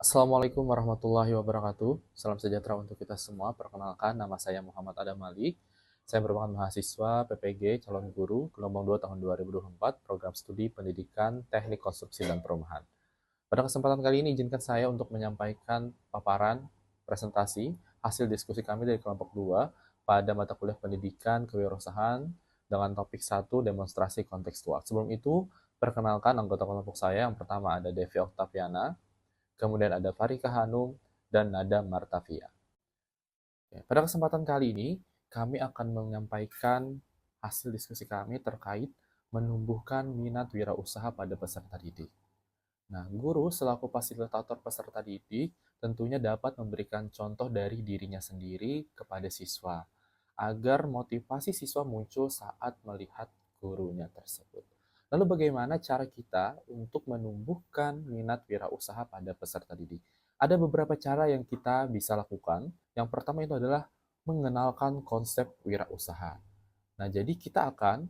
Assalamualaikum warahmatullahi wabarakatuh. Salam sejahtera untuk kita semua. Perkenalkan, nama saya Muhammad Adam Malik. Saya merupakan mahasiswa PPG calon guru gelombang 2 tahun 2024, program studi pendidikan teknik konstruksi dan perumahan. Pada kesempatan kali ini, izinkan saya untuk menyampaikan paparan presentasi hasil diskusi kami dari kelompok 2 pada mata kuliah pendidikan kewirausahaan dengan topik 1 demonstrasi kontekstual. Sebelum itu, perkenalkan anggota kelompok saya. Yang pertama ada Devi Oktaviana, kemudian ada Farika Hanum, dan Nada Martavia. Pada kesempatan kali ini, kami akan menyampaikan hasil diskusi kami terkait menumbuhkan minat wirausaha pada peserta didik. Nah, guru selaku fasilitator peserta didik tentunya dapat memberikan contoh dari dirinya sendiri kepada siswa, agar motivasi siswa muncul saat melihat gurunya tersebut. Lalu bagaimana cara kita untuk menumbuhkan minat wirausaha pada peserta didik? Ada beberapa cara yang kita bisa lakukan. Yang pertama itu adalah mengenalkan konsep wirausaha. Nah, jadi kita akan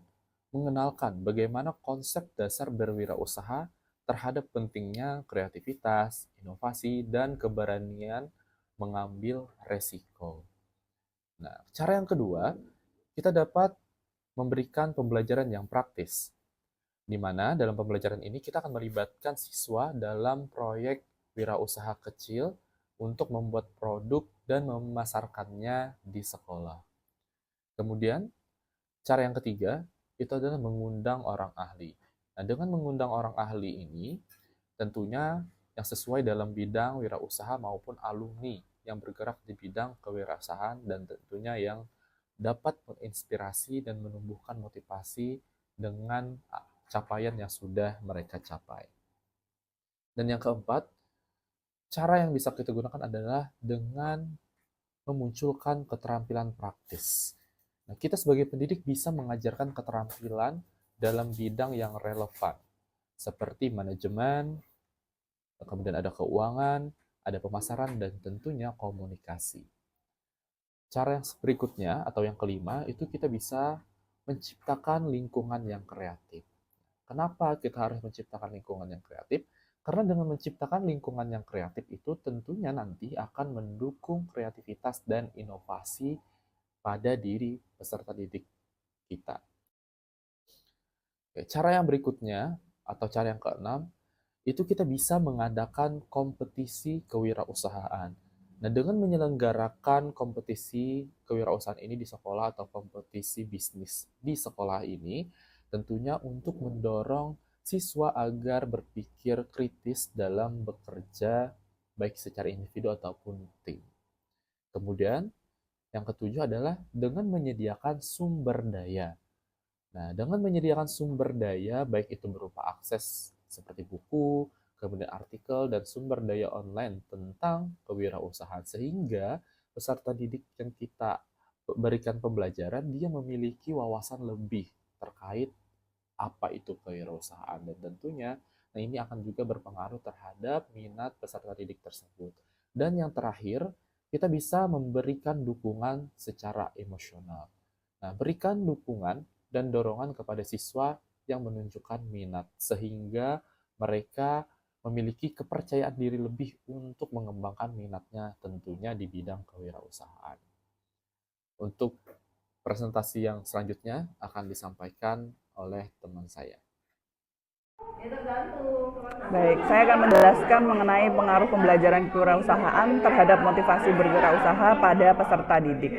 mengenalkan bagaimana konsep dasar berwirausaha terhadap pentingnya kreativitas, inovasi, dan keberanian mengambil resiko. Nah, cara yang kedua, kita dapat memberikan pembelajaran yang praktis, di mana dalam pembelajaran ini kita akan melibatkan siswa dalam proyek wirausaha kecil untuk membuat produk dan memasarkannya di sekolah. Kemudian, cara yang ketiga, itu adalah mengundang orang ahli. Nah, dengan mengundang orang ahli ini, tentunya yang sesuai dalam bidang wirausaha maupun alumni yang bergerak di bidang kewirausahaan dan tentunya yang dapat menginspirasi dan menumbuhkan motivasi dengan capaian yang sudah mereka capai. Dan yang keempat, cara yang bisa kita gunakan adalah dengan memunculkan keterampilan praktis. Nah, kita sebagai pendidik bisa mengajarkan keterampilan dalam bidang yang relevan, seperti manajemen, kemudian ada keuangan, ada pemasaran, dan tentunya komunikasi. Cara yang berikutnya, atau yang kelima, itu kita bisa menciptakan lingkungan yang kreatif. Kenapa kita harus menciptakan lingkungan yang kreatif? Karena dengan menciptakan lingkungan yang kreatif itu tentunya nanti akan mendukung kreativitas dan inovasi pada diri peserta didik kita. Cara yang berikutnya, atau cara yang keenam, itu kita bisa mengadakan kompetisi kewirausahaan. Nah, dengan menyelenggarakan kompetisi kewirausahaan ini di sekolah atau kompetisi bisnis di sekolah ini, tentunya untuk mendorong siswa agar berpikir kritis dalam bekerja baik secara individu ataupun tim. Kemudian, yang ketujuh adalah dengan menyediakan sumber daya. Nah, dengan menyediakan sumber daya, baik itu berupa akses seperti buku, kemudian artikel, dan sumber daya online tentang kewirausahaan, sehingga peserta didik yang kita berikan pembelajaran, dia memiliki wawasan lebih terkait apa itu kewirausahaan, dan tentunya nah ini akan juga berpengaruh terhadap minat peserta didik tersebut. Dan yang terakhir, kita bisa memberikan dukungan secara emosional. Nah, berikan dukungan dan dorongan kepada siswa yang menunjukkan minat, sehingga mereka memiliki kepercayaan diri lebih untuk mengembangkan minatnya tentunya di bidang kewirausahaan. Untuk presentasi yang selanjutnya akan disampaikan oleh teman saya. Baik, saya akan menjelaskan mengenai pengaruh pembelajaran kewirausahaan terhadap motivasi berwirausaha pada peserta didik.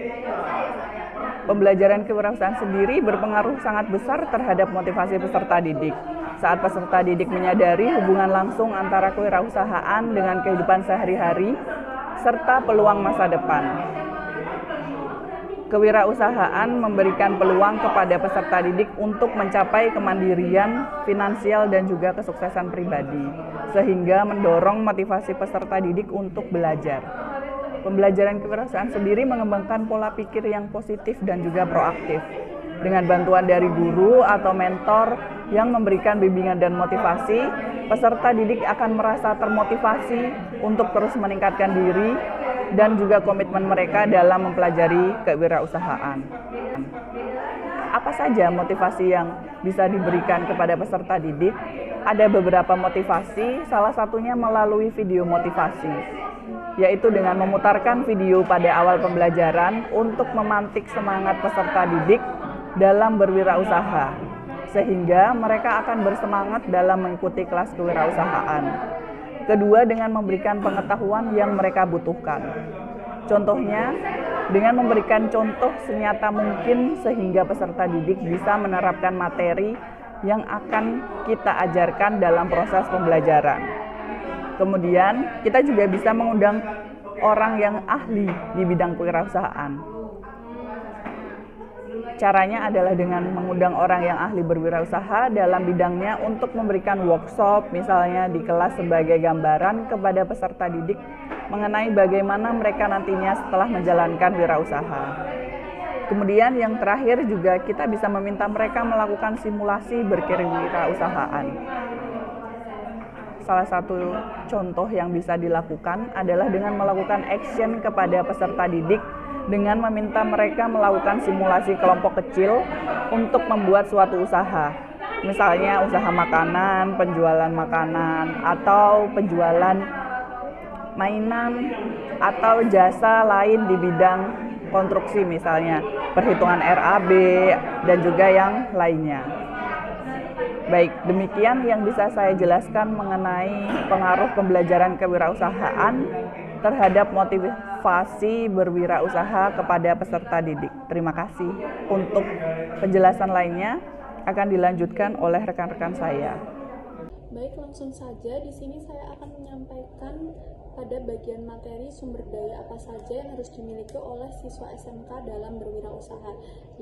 Pembelajaran kewirausahaan sendiri berpengaruh sangat besar terhadap motivasi peserta didik. Saat peserta didik menyadari hubungan langsung antara kewirausahaan dengan kehidupan sehari-hari serta peluang masa depan. Kewirausahaan memberikan peluang kepada peserta didik untuk mencapai kemandirian finansial dan juga kesuksesan pribadi, sehingga mendorong motivasi peserta didik untuk belajar. Pembelajaran kewirausahaan sendiri mengembangkan pola pikir yang positif dan juga proaktif. Dengan bantuan dari guru atau mentor yang memberikan bimbingan dan motivasi, peserta didik akan merasa termotivasi untuk terus meningkatkan diri dan juga komitmen mereka dalam mempelajari kewirausahaan. Apa saja motivasi yang bisa diberikan kepada peserta didik? ada beberapa motivasi, salah satunya melalui video motivasi, yaitu dengan memutarkan video pada awal pembelajaran untuk memantik semangat peserta didik dalam berwirausaha, sehingga mereka akan bersemangat dalam mengikuti kelas kewirausahaan. Kedua, dengan memberikan pengetahuan yang mereka butuhkan. Contohnya, dengan memberikan contoh senyata mungkin sehingga peserta didik bisa menerapkan materi yang akan kita ajarkan dalam proses pembelajaran. Kemudian, kita juga bisa mengundang orang yang ahli di bidang kewirausahaan. Caranya adalah dengan mengundang orang yang ahli berwirausaha dalam bidangnya untuk memberikan workshop, misalnya di kelas sebagai gambaran kepada peserta didik mengenai bagaimana mereka nantinya setelah menjalankan wirausaha. Kemudian yang terakhir juga kita bisa meminta mereka melakukan simulasi berkewirausahaan. Salah satu contoh yang bisa dilakukan adalah dengan melakukan action kepada peserta didik dengan meminta mereka melakukan simulasi kelompok kecil untuk membuat suatu usaha. Misalnya usaha makanan, penjualan makanan, atau penjualan mainan, atau jasa lain di bidang konstruksi, misalnya perhitungan RAB dan juga yang lainnya. Baik, demikian yang bisa saya jelaskan mengenai pengaruh pembelajaran kewirausahaan terhadap motivasi berwirausaha kepada peserta didik. Terima kasih. Untuk penjelasan lainnya akan dilanjutkan oleh rekan-rekan saya. Baik, langsung saja di sini saya akan menyampaikan pada bagian materi sumber daya apa saja yang harus dimiliki oleh siswa SMK dalam berwirausaha.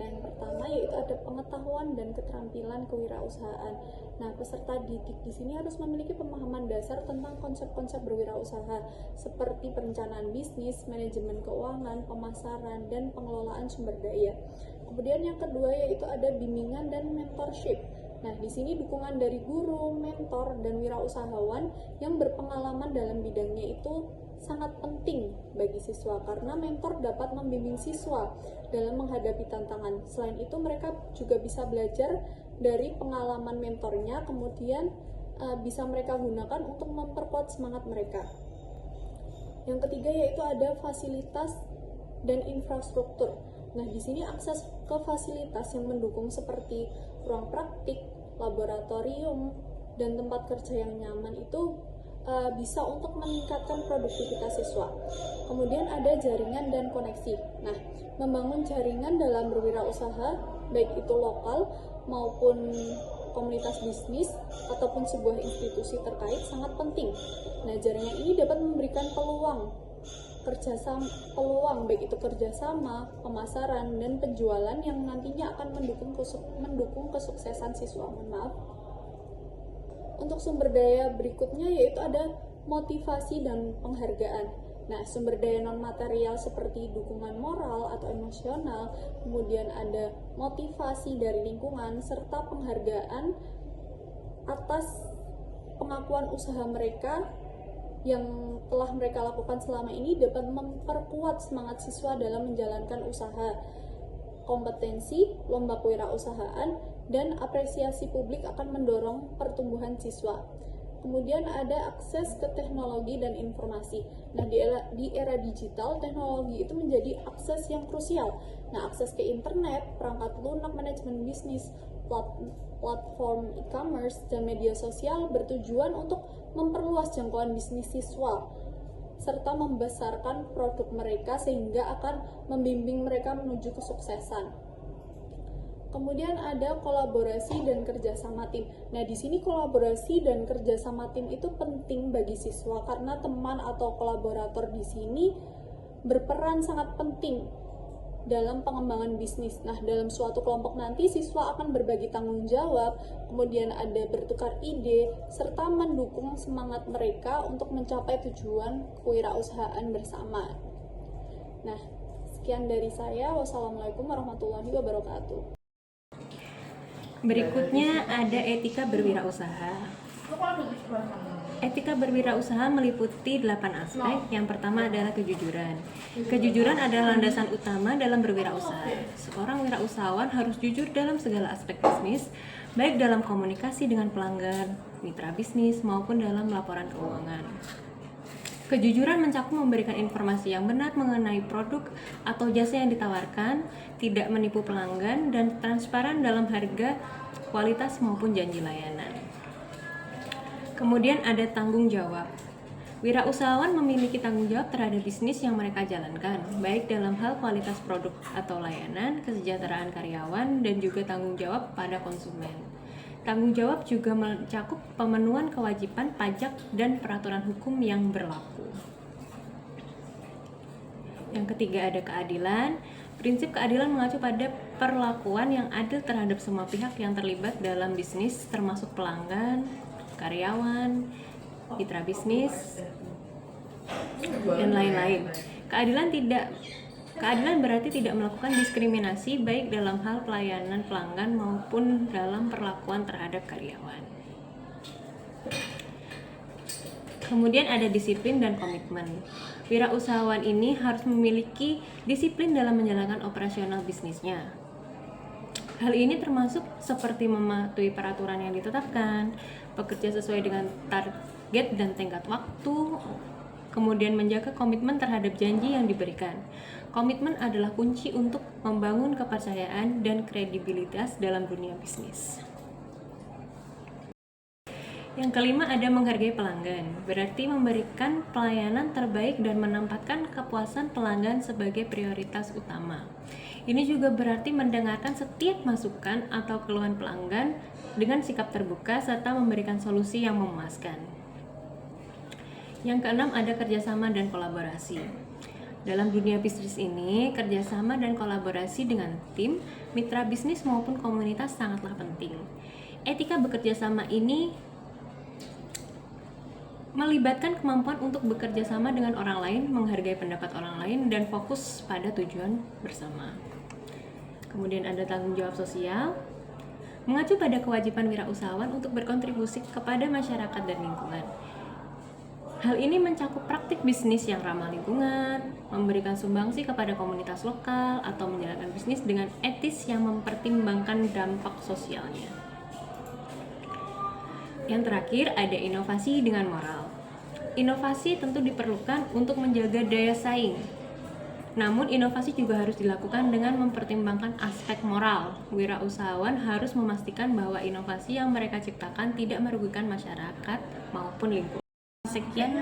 Nah, yang pertama yaitu ada pengetahuan dan keterampilan kewirausahaan. Nah, peserta didik di sini harus memiliki pemahaman dasar tentang konsep-konsep berwirausaha seperti perencanaan bisnis, manajemen keuangan, pemasaran, dan pengelolaan sumber daya. Kemudian yang kedua yaitu ada bimbingan dan mentorship. Nah, di sini dukungan dari guru, mentor, dan wirausahawan yang berpengalaman dalam bidangnya itu sangat penting bagi siswa karena mentor dapat membimbing siswa dalam menghadapi tantangan. Selain itu, mereka juga bisa belajar dari pengalaman mentornya, kemudian bisa mereka gunakan untuk memperkuat semangat mereka. Yang ketiga yaitu ada fasilitas dan infrastruktur. Nah, di sini akses ke fasilitas yang mendukung seperti ruang praktik, laboratorium, dan tempat kerja yang nyaman itu bisa untuk meningkatkan produktivitas siswa. Kemudian ada jaringan dan koneksi. Nah, membangun jaringan dalam berwirausaha, baik itu lokal maupun komunitas bisnis ataupun sebuah institusi terkait sangat penting. Nah, jaringan ini dapat memberikan peluang baik itu kerjasama, pemasaran, dan penjualan yang nantinya akan mendukung kesuksesan siswa. Untuk sumber daya berikutnya yaitu ada motivasi dan penghargaan. Nah, sumber daya non-material seperti dukungan moral atau emosional, kemudian ada motivasi dari lingkungan, serta penghargaan atas pengakuan usaha mereka yang telah mereka lakukan selama ini dapat memperkuat semangat siswa dalam menjalankan usaha. Kompetensi, lomba kewirausahaan, dan apresiasi publik akan mendorong pertumbuhan siswa. Kemudian ada akses ke teknologi dan informasi. Nah, di era digital, teknologi itu menjadi akses yang krusial. Nah, akses ke internet, perangkat lunak manajemen bisnis, platform e-commerce, dan media sosial bertujuan untuk memperluas jangkauan bisnis siswa serta membesarkan produk mereka sehingga akan membimbing mereka menuju kesuksesan. Kemudian ada kolaborasi dan kerjasama tim. Nah, di sini kolaborasi dan kerjasama tim itu penting bagi siswa karena teman atau kolaborator di sini berperan sangat penting dalam pengembangan bisnis. Nah, dalam suatu kelompok nanti siswa akan berbagi tanggung jawab, kemudian ada bertukar ide, serta mendukung semangat mereka untuk mencapai tujuan kewirausahaan bersama. Nah, sekian dari saya. Wassalamualaikum warahmatullahi wabarakatuh. Berikutnya ada etika berwirausaha. Etika berwirausaha meliputi 8 aspek. Yang pertama adalah kejujuran. Kejujuran adalah landasan utama dalam berwirausaha. Seorang wirausahawan harus jujur dalam segala aspek bisnis, baik dalam komunikasi dengan pelanggan, mitra bisnis, maupun dalam laporan keuangan. Kejujuran mencakup memberikan informasi yang benar mengenai produk atau jasa yang ditawarkan, tidak menipu pelanggan, dan transparan dalam harga, kualitas, maupun janji layanan. Kemudian ada tanggung jawab. Wirausahawan memiliki tanggung jawab terhadap bisnis yang mereka jalankan, baik dalam hal kualitas produk atau layanan, kesejahteraan karyawan, dan juga tanggung jawab pada konsumen. Tanggung jawab juga mencakup pemenuhan kewajiban pajak dan peraturan hukum yang berlaku. Yang ketiga ada keadilan. Prinsip keadilan mengacu pada perlakuan yang adil terhadap semua pihak yang terlibat dalam bisnis, termasuk pelanggan, karyawan, mitra bisnis, dan lain-lain. Keadilan berarti tidak melakukan diskriminasi baik dalam hal pelayanan pelanggan maupun dalam perlakuan terhadap karyawan. Kemudian ada disiplin dan komitmen. Wirausahawan ini harus memiliki disiplin dalam menjalankan operasional bisnisnya. Hal ini termasuk seperti mematuhi peraturan yang ditetapkan, bekerja sesuai dengan target dan tenggat waktu, kemudian menjaga komitmen terhadap janji yang diberikan. Komitmen adalah kunci untuk membangun kepercayaan dan kredibilitas dalam dunia bisnis. Yang kelima ada menghargai pelanggan, berarti memberikan pelayanan terbaik dan menempatkan kepuasan pelanggan sebagai prioritas utama. Ini juga berarti mendengarkan setiap masukan atau keluhan pelanggan dengan sikap terbuka serta memberikan solusi yang memuaskan. Yang keenam ada kerjasama dan kolaborasi. Dalam dunia bisnis ini, kerjasama dan kolaborasi dengan tim, mitra bisnis maupun komunitas sangatlah penting. Etika bekerjasama ini melibatkan kemampuan untuk bekerja sama dengan orang lain, menghargai pendapat orang lain, dan fokus pada tujuan bersama. Kemudian ada tanggung jawab sosial, mengacu pada kewajiban wirausahawan untuk berkontribusi kepada masyarakat dan lingkungan. Hal ini mencakup praktik bisnis yang ramah lingkungan, memberikan sumbangsi kepada komunitas lokal, atau menjalankan bisnis dengan etis yang mempertimbangkan dampak sosialnya. Yang terakhir ada inovasi dengan moral. Inovasi tentu diperlukan untuk menjaga daya saing. Namun inovasi juga harus dilakukan dengan mempertimbangkan aspek moral. Wirausahawan harus memastikan bahwa inovasi yang mereka ciptakan tidak merugikan masyarakat maupun lingkungan. Sekian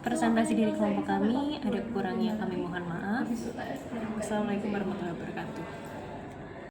presentasi dari kelompok kami, ada kurangnya kami mohon maaf. Wassalamualaikum warahmatullahi wabarakatuh.